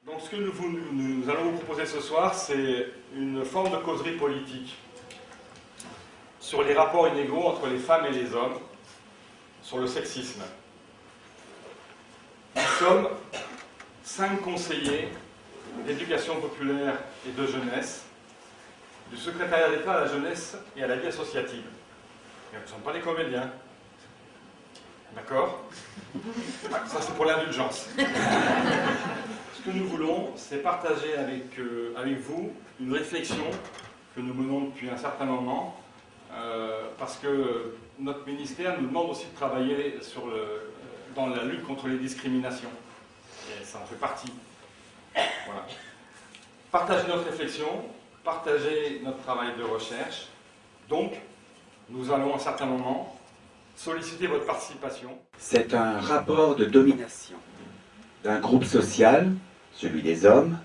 Donc ce que nous allons vous proposer ce soir, c'est une forme de causerie politique sur les rapports inégaux entre les femmes et les hommes, sur le sexisme. Nous sommes 5 conseillers d'éducation populaire et de jeunesse du secrétariat d'État à la jeunesse et à la vie associative. Et nous ne sommes pas des comédiens. D'accord? Ça c'est pour l'indulgence. Ce que nous voulons, c'est partager avec vous une réflexion que nous menons depuis un certain moment, parce que notre ministère nous demande aussi de travailler dans la lutte contre les discriminations. Et ça en fait partie. Voilà. Partager notre réflexion, partager notre travail de recherche. Donc, nous allons à un certain moment solliciter votre participation. C'est un rapport de domination d'un groupe social, celui des hommes,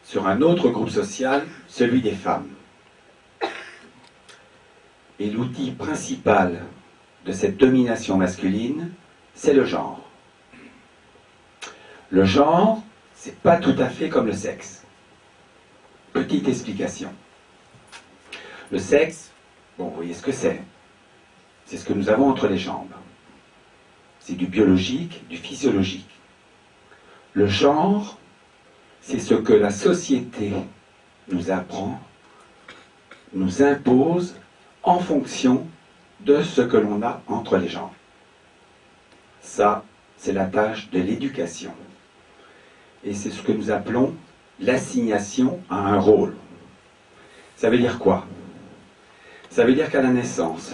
sur un autre groupe social, celui des femmes. Et l'outil principal de cette domination masculine, c'est le genre. Le genre, c'est pas tout à fait comme le sexe. Petite explication. Le sexe, bon, vous voyez ce que c'est. C'est ce que nous avons entre les jambes. C'est du biologique, du physiologique. Le genre, c'est ce que la société nous apprend, nous impose en fonction de ce que l'on a entre les jambes. Ça, c'est la tâche de l'éducation. Et c'est ce que nous appelons l'assignation à un rôle. Ça veut dire quoi? Ça veut dire qu'à la naissance,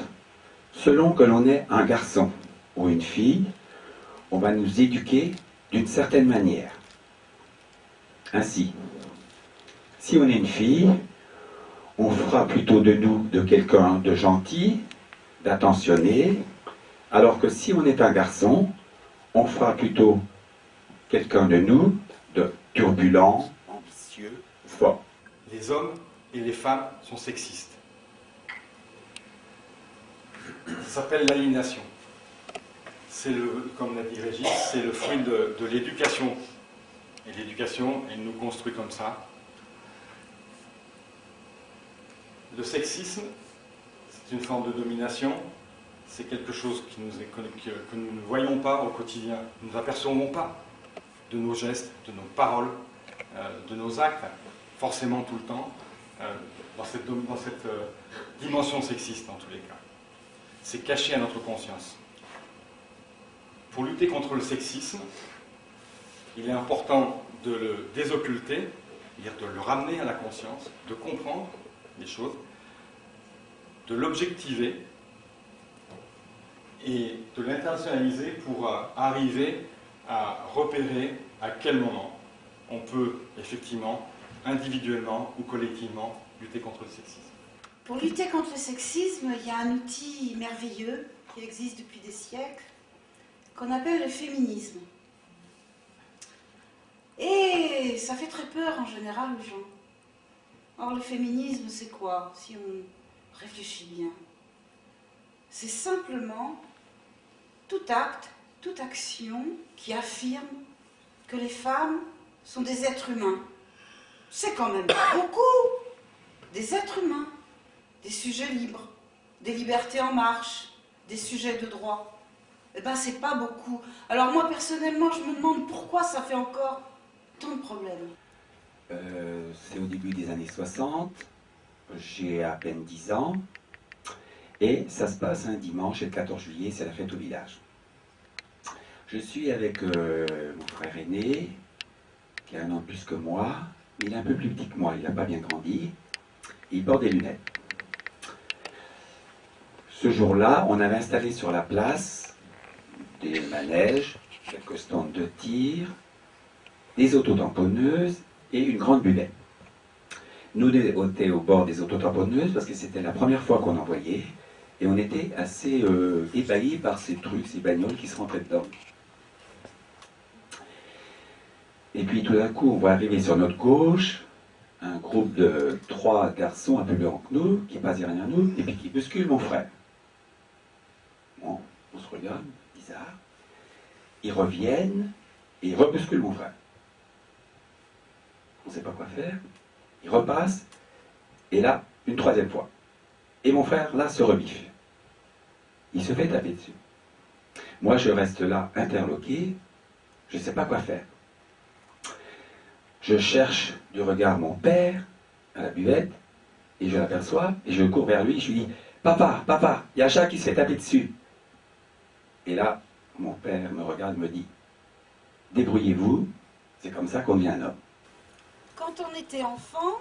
selon que l'on est un garçon ou une fille, on va nous éduquer d'une certaine manière. Ainsi, si on est une fille, on fera plutôt de nous de quelqu'un de gentil, d'attentionné, alors que si on est un garçon, on fera plutôt quelqu'un de nous de turbulent, ambitieux, fort. Les hommes et les femmes sont sexistes. Ça s'appelle l'aliénation. C'est comme l'a dit Régis, c'est le fruit de l'éducation. Et l'éducation, elle nous construit comme ça. Le sexisme, c'est une forme de domination. C'est quelque chose que nous ne voyons pas au quotidien. Nous n'apercevons pas de nos gestes, de nos paroles, de nos actes, forcément tout le temps, dans cette dimension sexiste en tous les cas. C'est caché à notre conscience. Pour lutter contre le sexisme, il est important de le désocculter, c'est-à-dire de le ramener à la conscience, de comprendre les choses, de l'objectiver et de l'internationaliser pour arriver à repérer à quel moment on peut effectivement, individuellement ou collectivement, lutter contre le sexisme. Pour lutter contre le sexisme, il y a un outil merveilleux qui existe depuis des siècles, qu'on appelle le féminisme. Et ça fait très peur en général aux gens. Or, le féminisme, c'est quoi, si on réfléchit bien? C'est simplement tout acte, toute action qui affirme que les femmes sont des êtres humains. C'est quand même beaucoup des êtres humains, des sujets libres, des libertés en marche, des sujets de droit. Eh bien, c'est pas beaucoup. Alors moi, personnellement, je me demande pourquoi ça fait encore tant de problèmes. C'est au début des années 60, j'ai à peine 10 ans, et ça se passe un dimanche, le 14 juillet, c'est la fête au village. Je suis avec mon frère aîné, qui a 1 an de plus que moi, mais il est un peu plus petit que moi, il n'a pas bien grandi, et il porte des lunettes. Ce jour-là, on avait installé sur la place des manèges, quelques stands de tir, des autotamponneuses et une grande buvette. Nous étions au bord des autotamponneuses parce que c'était la première fois qu'on en voyait et on était assez ébahis par ces trucs, ces bagnoles qui se rentraient dedans. Et puis tout d'un coup, on voit arriver sur notre gauche un groupe de 3 garçons un peu plus grands que nous, qui passent derrière nous et puis qui bousculent mon frère. Bon, on se regarde, bizarre. Ils reviennent et ils rebousculent mon frère. on ne sait pas quoi faire. Il repasse, et là, une troisième fois. Et mon frère, là, se rebiffe. Il se fait taper dessus. Moi, je reste là, interloqué, je ne sais pas quoi faire. Je cherche du regard mon père à la buvette, et je l'aperçois, et je cours vers lui, je lui dis « Papa, papa, il y a Jacques qui se fait taper dessus !» Et là, mon père me regarde et me dit « Débrouillez-vous, c'est comme ça qu'on devient un homme. » Quand on était enfant,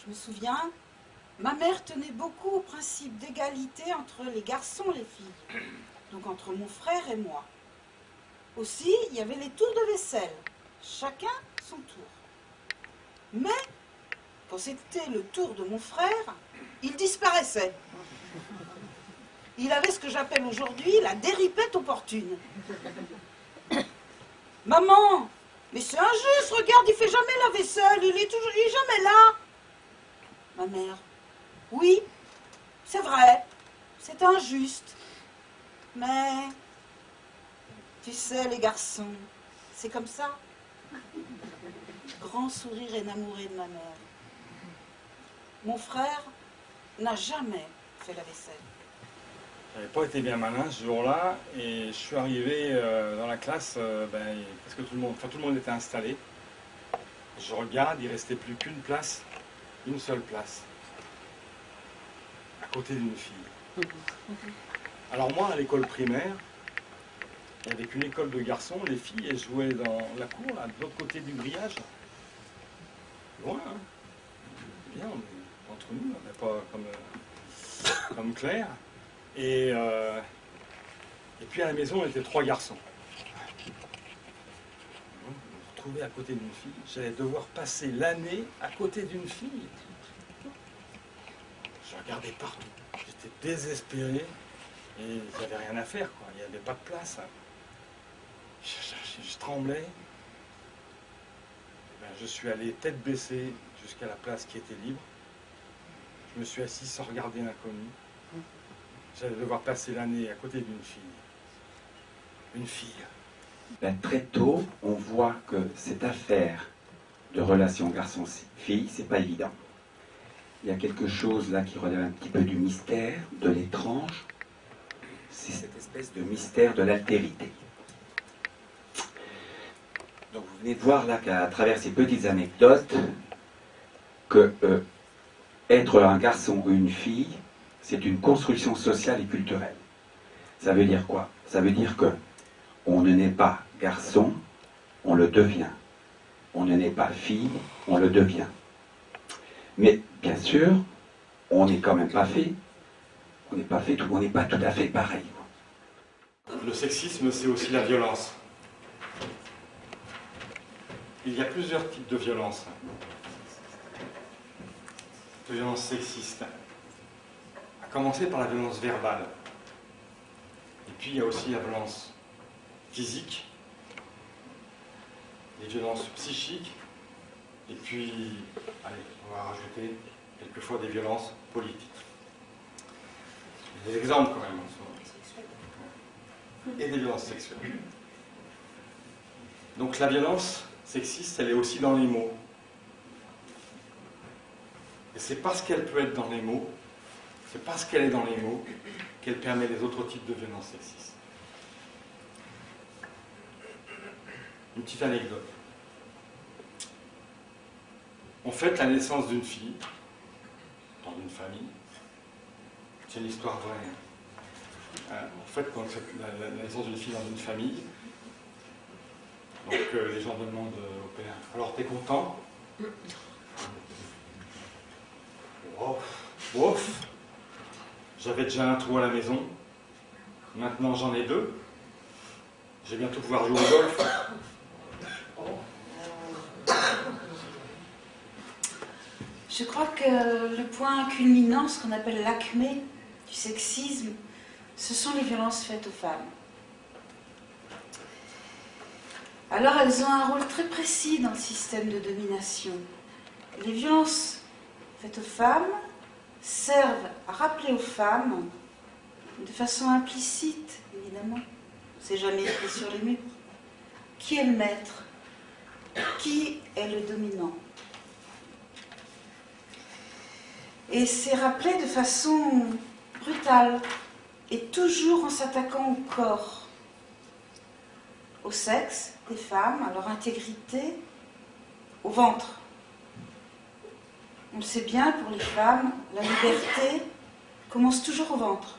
je me souviens, ma mère tenait beaucoup au principe d'égalité entre les garçons et les filles, donc entre mon frère et moi. Aussi, il y avait les tours de vaisselle, chacun son tour. Mais, quand c'était le tour de mon frère, il disparaissait. Il avait ce que j'appelle aujourd'hui la déripette opportune. Maman, mais c'est injuste, regarde, il fait jamais la vaisselle, il est jamais là. Ma mère, oui, c'est vrai, c'est injuste. Mais, tu sais, les garçons, c'est comme ça. Grand sourire énamouré de ma mère. Mon frère n'a jamais fait la vaisselle. J'avais pas été bien malin ce jour-là, et je suis arrivé dans la classe, parce que tout le monde était installé. Je regarde, il restait plus qu'une place, une seule place, à côté d'une fille. Alors moi, à l'école primaire, il n'y avait qu'une école de garçons, les filles, elles jouaient dans la cour, là, de l'autre côté du grillage. Loin, hein. Bien, on est entre nous, on n'est pas comme Claire. Et puis à la maison, on était 3 garçons. Je me retrouvais à côté d'une fille. J'allais devoir passer l'année à côté d'une fille. Je regardais partout. J'étais désespéré et il n'y avait rien à faire, quoi. Il n'y avait pas de place. Je tremblais. Je suis allé tête baissée jusqu'à la place qui était libre. Je me suis assis sans regarder l'inconnu. J'allais devoir passer l'année à côté d'une fille. Une fille. Très tôt, on voit que cette affaire de relation garçon-fille, c'est pas évident. Il y a quelque chose là qui relève un petit peu du mystère, de l'étrange. C'est cette espèce de mystère de l'altérité. Donc vous venez de voir là qu'à travers ces petites anecdotes, que être un garçon ou une fille, c'est une construction sociale et culturelle. Ça veut dire quoi? Ça veut dire que on ne naît pas garçon, on le devient. On ne naît pas fille, on le devient. Mais bien sûr, on n'est quand même pas fait. On n'est pas tout à fait pareil. Le sexisme, c'est aussi la violence. Il y a plusieurs types de violences. De violences sexistes. À commencer par la violence verbale. Et puis il y a aussi la violence physique, les violences psychiques, et puis, allez, on va rajouter quelquefois des violences politiques. Des exemples quand même. Et des violences sexuelles. Donc la violence sexiste, elle est aussi dans les mots. Et c'est parce qu'elle peut être dans les mots, c'est parce qu'elle est dans les mots, qu'elle permet les autres types de violences sexistes. Une petite anecdote. On fête la naissance d'une fille dans une famille. C'est une histoire vraie. En fait, quand la naissance d'une fille dans une famille, donc les gens demandent au père, alors t'es content? Ouf. J'avais déjà un trou à la maison, maintenant j'en ai 2. Je vais bientôt pouvoir jouer au golf. Je crois que le point culminant, ce qu'on appelle l'acmé du sexisme, ce sont les violences faites aux femmes. Alors elles ont un rôle très précis dans le système de domination. Les violences faites aux femmes servent à rappeler aux femmes, de façon implicite évidemment, c'est jamais écrit sur les murs, qui est le maître, qui est le dominant. Et c'est rappelé de façon brutale, et toujours en s'attaquant au corps, au sexe des femmes, à leur intégrité, au ventre. On le sait bien, pour les femmes, la liberté commence toujours au ventre.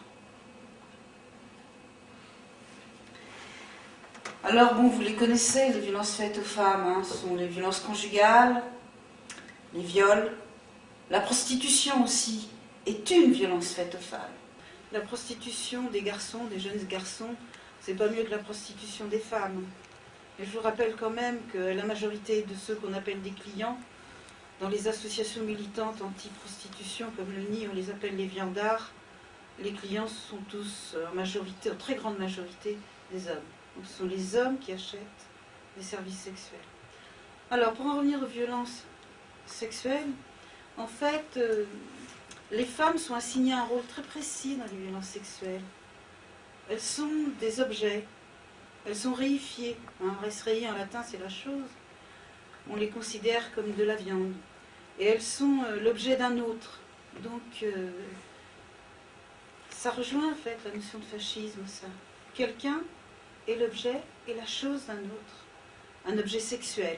Alors bon, vous les connaissez, les violences faites aux femmes, hein. Ce sont les violences conjugales, les viols, la prostitution aussi est une violence faite aux femmes. La prostitution des garçons, des jeunes garçons, c'est pas mieux que la prostitution des femmes. Et je vous rappelle quand même que la majorité de ceux qu'on appelle des clients, dans les associations militantes anti-prostitution, comme le NI, on les appelle les viandards, les clients sont tous, en majorité, en très grande majorité, des hommes. Donc ce sont les hommes qui achètent des services sexuels. Alors, pour en revenir aux violences sexuelles, en fait, les femmes sont assignées un rôle très précis dans les violences sexuelles. Elles sont des objets, elles sont réifiées. Res rei en latin, c'est la chose. On les considère comme de la viande. Et elles sont l'objet d'un autre. Donc, ça rejoint en fait la notion de fascisme, ça. Quelqu'un est l'objet et la chose d'un autre. Un objet sexuel.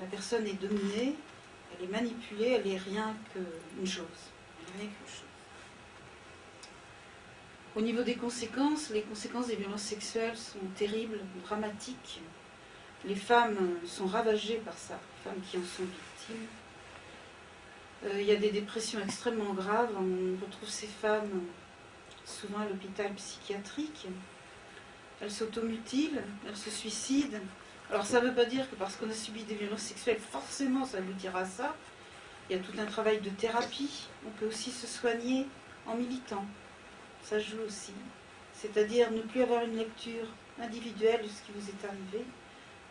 La personne est dominée, elle est manipulée, elle n'est rien qu'une chose. Elle est rien qu'une chose. Au niveau des conséquences, les conséquences des violences sexuelles sont terribles, dramatiques. Les femmes sont ravagées par ça, les femmes qui en sont victimes. Il y a des dépressions extrêmement graves. On retrouve ces femmes souvent à l'hôpital psychiatrique. Elles s'automutilent, elles se suicident. Alors ça ne veut pas dire que parce qu'on a subi des violences sexuelles, forcément ça aboutira à ça. Il y a tout un travail de thérapie. On peut aussi se soigner en militant. Ça joue aussi. C'est-à-dire ne plus avoir une lecture individuelle de ce qui vous est arrivé,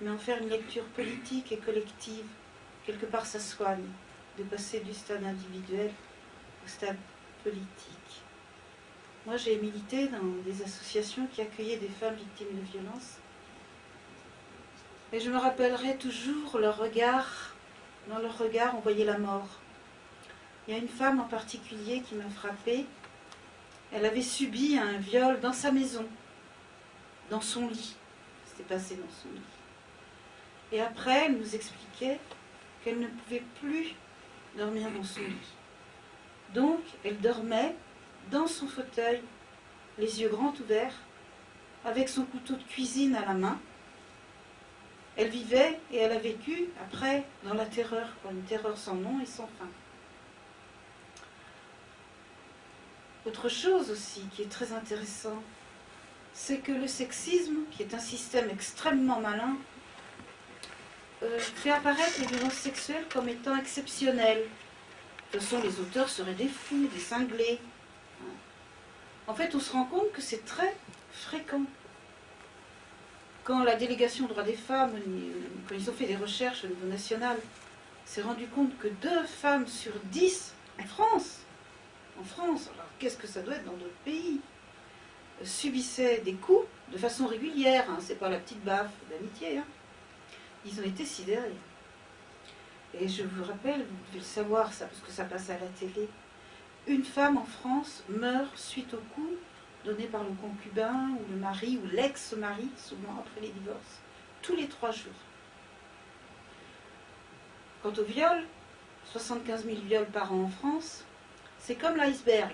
mais en faire une lecture politique et collective. Quelque part, ça soigne de passer du stade individuel au stade politique. Moi, j'ai milité dans des associations qui accueillaient des femmes victimes de violences. Et je me rappellerai toujours leur regard. Dans leur regard, on voyait la mort. Il y a une femme en particulier qui m'a frappée. Elle avait subi un viol dans sa maison, dans son lit. C'était passé dans son lit. Et après, elle nous expliquait qu'elle ne pouvait plus dormir dans son lit. Donc, elle dormait dans son fauteuil, les yeux grands ouverts, avec son couteau de cuisine à la main. Elle vivait et elle a vécu, après, dans la terreur, une terreur sans nom et sans fin. Autre chose aussi qui est très intéressant, c'est que le sexisme, qui est un système extrêmement malin, fait apparaître les violences sexuelles comme étant exceptionnelles. De toute façon, les auteurs seraient des fous, des cinglés. En fait, on se rend compte que c'est très fréquent. Quand la délégation aux droits des femmes, quand ils ont fait des recherches au niveau national, s'est rendu compte que 2 femmes sur 10 en France, alors qu'est-ce que ça doit être dans d'autres pays, subissaient des coups de façon régulière, hein, c'est pas la petite baffe d'amitié, hein. Ils ont été sidérés. Et je vous rappelle, vous devez le savoir ça, parce que ça passe à la télé, une femme en France meurt suite au coup donné par le concubin, ou le mari, ou l'ex-mari, souvent après les divorces, tous les 3 jours. Quant au viol, 75 000 viols par an en France, c'est comme l'iceberg.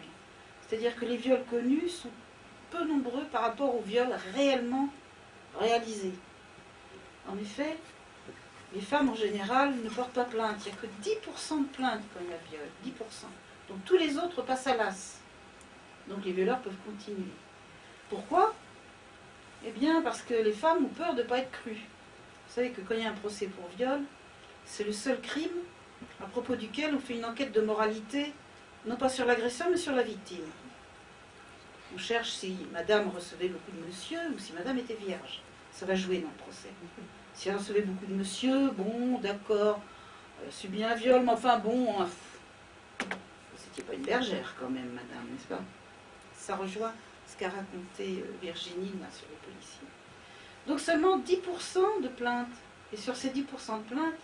C'est-à-dire que les viols connus sont peu nombreux par rapport aux viols réellement réalisés. En effet, les femmes en général ne portent pas plainte. Il n'y a que 10% de plaintes quand il y a viol. 10%. Donc tous les autres passent à l'as. Donc les violeurs peuvent continuer. Pourquoi? Eh bien parce que les femmes ont peur de ne pas être crues. Vous savez que quand il y a un procès pour viol, c'est le seul crime à propos duquel on fait une enquête de moralité, non pas sur l'agresseur, mais sur la victime. On cherche si madame recevait beaucoup de monsieur ou si madame était vierge. Ça va jouer dans le procès. Si elle recevait beaucoup de monsieur, bon, d'accord, subit un viol, mais enfin bon, c'était pas une bergère quand même, madame, n'est-ce pas? Ça rejoint ce qu'a raconté Virginie là, sur les policiers. Donc seulement 10% de plaintes. Et sur ces 10% de plaintes,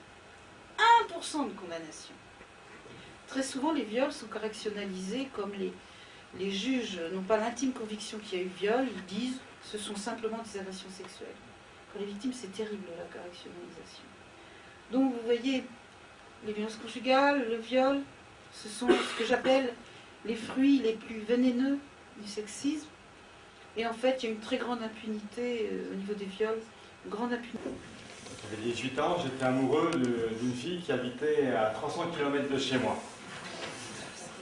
1% de condamnation. Très souvent, les viols sont correctionnalisés comme les juges n'ont pas l'intime conviction qu'il y a eu viol, ils disent ce sont simplement des agressions sexuelles. Pour les victimes, c'est terrible la correctionnalisation. Donc vous voyez, les violences conjugales, le viol, ce sont ce que j'appelle les fruits les plus vénéneux du sexisme. Et en fait, il y a une très grande impunité au niveau des viols, une grande impunité. J'avais 18 ans, j'étais amoureux d'une fille qui habitait à 300 km de chez moi.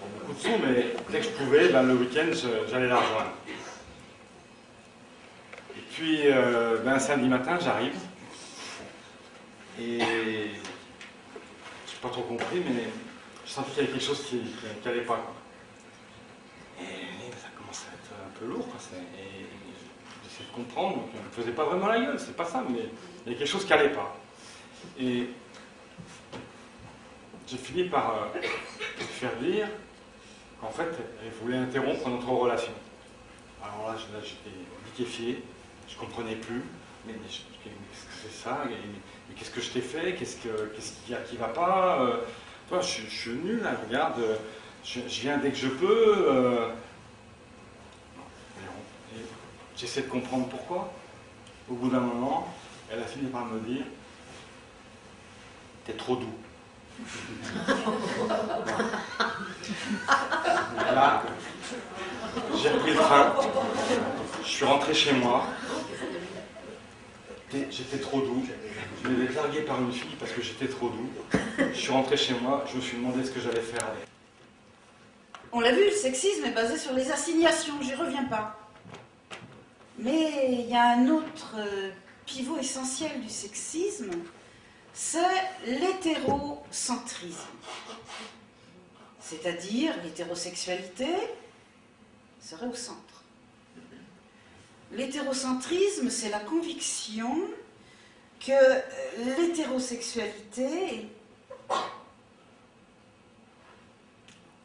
Bon, beaucoup de sous, mais dès que je pouvais, le week-end, j'allais la rejoindre. Et puis, un samedi matin, j'arrive. Et je n'ai pas trop compris, mais je sentais qu'il y avait quelque chose qui n'allait pas, quoi. Et ça commence à être un peu lourd, quoi. Et j'essayais de comprendre, donc, je ne faisais pas vraiment la gueule, c'est pas ça, mais il y a quelque chose qui n'allait pas. Et j'ai fini par faire dire qu'en fait, elle voulait interrompre notre relation. Alors là, j'étais liquéfié, je ne comprenais plus. Mais qu'est-ce que c'est ça? Mais qu'est-ce que je t'ai fait? Qu'est-ce qu'il y a qui ne va pas? Toi, je suis nul, là, regarde, je viens dès que je peux. Et j'essaie de comprendre pourquoi. Au bout d'un moment, elle a fini par me dire « T'es trop doux ». Là, j'ai repris le train, je suis rentré chez moi. J'étais trop doux. Je m'avais largué par une fille parce que j'étais trop doux. Je suis rentré chez moi, je me suis demandé ce que j'allais faire avec. On l'a vu, le sexisme est basé sur les assignations, j'y reviens pas. Mais il y a un autre pivot essentiel du sexisme, c'est l'hétérocentrisme. C'est-à-dire l'hétérosexualité serait au centre. L'hétérocentrisme, c'est la conviction que l'hétérosexualité,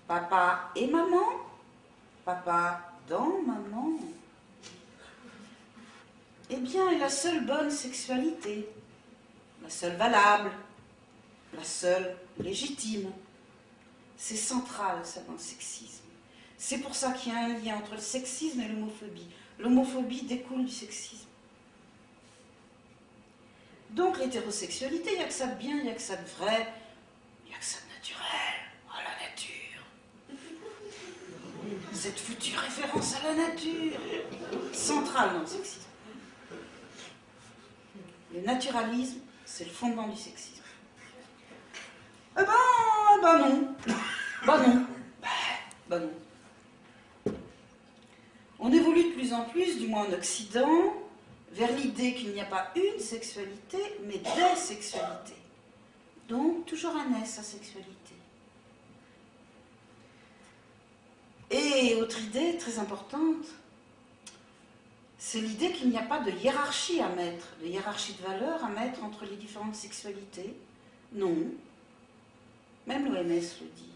papa et maman, papa dans maman, eh bien, est la seule bonne sexualité, la seule valable, la seule légitime. C'est central, ça, dans le sexisme. C'est pour ça qu'il y a un lien entre le sexisme et l'homophobie. L'homophobie découle du sexisme. Donc l'hétérosexualité, il n'y a que ça de bien, il n'y a que ça de vrai, il n'y a que ça de naturel. Oh, la nature. Cette foutue référence à la nature. Centrale dans le sexisme. Le naturalisme, c'est le fondement du sexisme. Eh ben non. Ben non. On évolue de plus en plus, du moins en Occident, vers l'idée qu'il n'y a pas une sexualité, mais des sexualités. Donc, toujours un S à sexualité. Et autre idée très importante, c'est l'idée qu'il n'y a pas de hiérarchie à mettre, de hiérarchie de valeurs à mettre entre les différentes sexualités. Non. Même l'OMS le dit.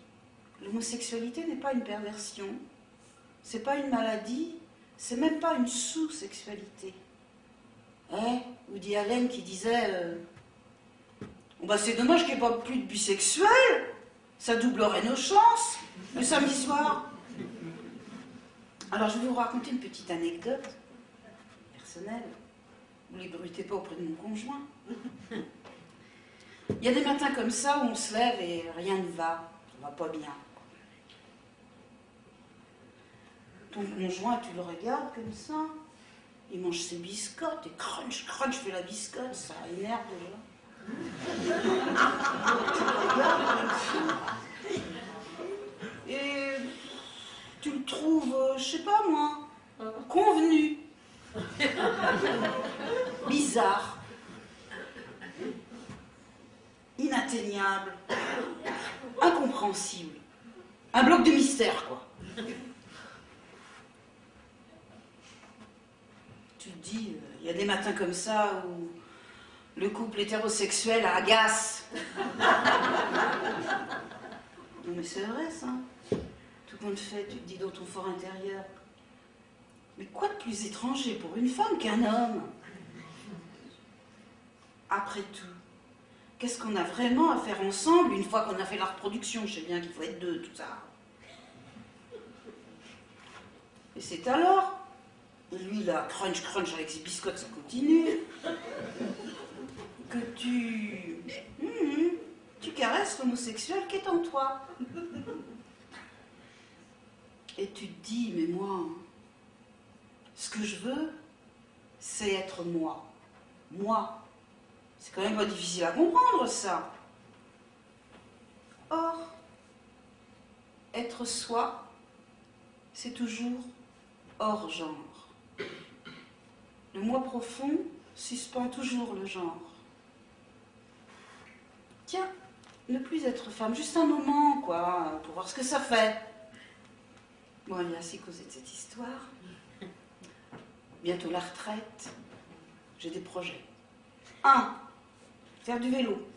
L'homosexualité n'est pas une perversion, c'est pas une maladie, c'est même pas une sous-sexualité. Woody Allen qui disait c'est dommage qu'il n'y ait pas plus de bisexuels, ça doublerait nos chances le samedi soir. Alors je vais vous raconter une petite anecdote personnelle. Vous ne les brutez pas auprès de mon conjoint. Il y a des matins comme ça où on se lève et rien ne va, on va pas bien. Ton conjoint, tu le regardes comme ça, il mange ses biscottes et crunch, fait la biscotte, ça énerve déjà. Tu le regardes comme ça. Et tu le trouves, je sais pas moi, convenu. Bizarre. Inatteignable. Incompréhensible. Un bloc de mystère, quoi. Tu te dis, il y a des matins comme ça où le couple hétérosexuel agace. Non mais c'est vrai ça. Tout compte fait, tu te dis dans ton fort intérieur, mais quoi de plus étranger pour une femme qu'un homme? Après tout, qu'est-ce qu'on a vraiment à faire ensemble une fois qu'on a fait la reproduction? Je sais bien qu'il faut être deux, tout ça. Et c'est alors, lui là, crunch, crunch avec ses biscottes, ça continue, que tu caresses l'homosexuel qui est en toi. Et tu te dis, mais moi, ce que je veux, c'est être moi. Moi. C'est quand même pas difficile à comprendre, ça. Or, être soi, c'est toujours hors genre. Le moi profond suspend toujours le genre. Tiens, ne plus être femme, juste un moment, quoi, pour voir ce que ça fait. Bon, il y a assez causé de cette histoire. Bientôt la retraite. J'ai des projets. 1. Faire du vélo,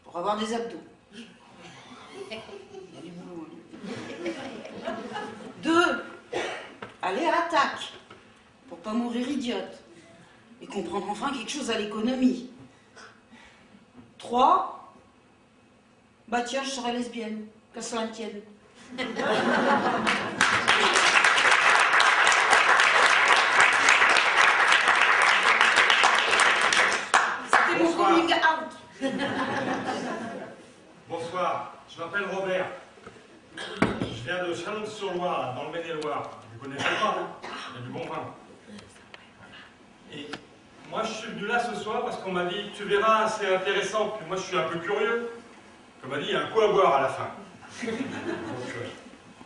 pour avoir des abdos. Il y a du boulot. 2. Aller à l'attaque, pour pas mourir idiote. Et comprendre enfin quelque chose à l'économie. 3. Bah tiens, je serai lesbienne, qu'à cela ne tienne. C'était mon coming out. Bonsoir, je m'appelle Robert. Je viens de Chalon-sur-Loire, dans le Maine-et-Loire. Vous connaissez pas, hein? Il y a du bon vin. Et moi, je suis venu là ce soir parce qu'on m'a dit, tu verras, c'est intéressant. Puis moi, je suis un peu curieux. Comme on m'a dit, il y a un coup à boire à la fin. Donc,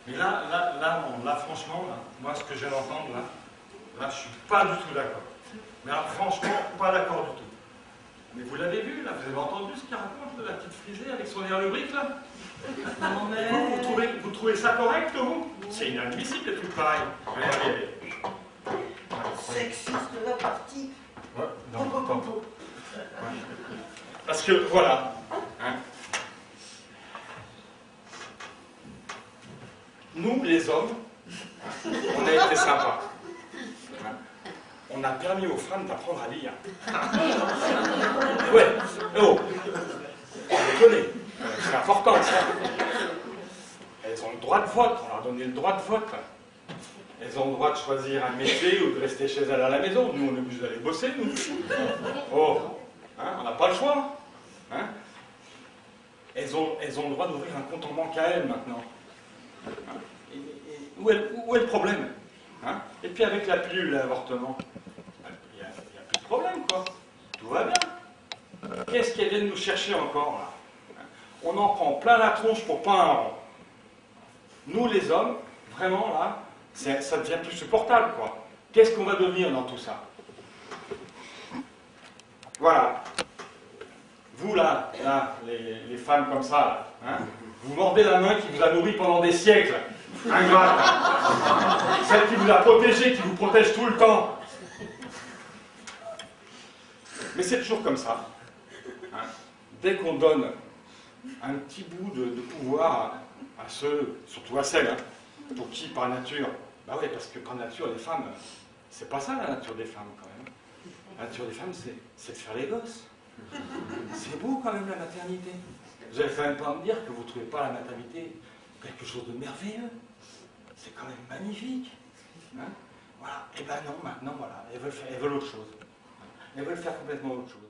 mais là, franchement, là, moi, ce que je viens d'entendre, là, je suis pas du tout d'accord. Mais là, franchement, pas d'accord du tout. Mais vous l'avez vu, là, vous avez entendu ce qu'il raconte, la petite frisée avec son air lubrique, là? Non, mais... Vous trouvez ça correct, vous? C'est inadmissible, tout pareil. Allez. Sexiste de la partie. Ouais, non, pas. Parce que, voilà. Hein. Nous, les hommes, on a été sympas. Hein. On a permis aux femmes d'apprendre à lire. Ouais, oh, on déconne. C'est important, ça. Elles ont le droit de vote, on leur a donné le droit de vote. Elles ont le droit de choisir un métier ou de rester chez elles à la maison. Nous, on est obligés d'aller bosser, nous. Oh, hein, on n'a pas le choix. Hein. Elles ont le droit d'ouvrir un compte en banque à elles, maintenant. Hein. Où est le problème, hein? Et puis avec la pilule, l'avortement, il n'y a plus de problème, quoi. Tout va bien. Qu'est-ce qu'elles viennent nous chercher encore, là? On en prend plein la tronche pour pas un rond. Nous, les hommes, vraiment, là, ça devient plus supportable, quoi. Qu'est-ce qu'on va devenir dans tout ça? Voilà. Vous, là les femmes comme ça, là, hein, vous mordez la main qui vous a nourri pendant des siècles. Ingrate. Celle qui vous a protégé, qui vous protège tout le temps. Mais c'est toujours comme ça. Hein. Dès qu'on donne un petit bout de pouvoir à ceux, surtout à celles, hein, pour qui par nature, bah oui, parce que par nature, les femmes, c'est pas ça la nature des femmes quand même. La nature des femmes, c'est de faire les gosses. C'est beau quand même la maternité. Vous allez quand même pas me dire que vous ne trouvez pas la maternité quelque chose de merveilleux. C'est quand même magnifique. Hein, voilà. Et ben non, maintenant, voilà, elles veulent autre chose. Elles veulent faire complètement autre chose.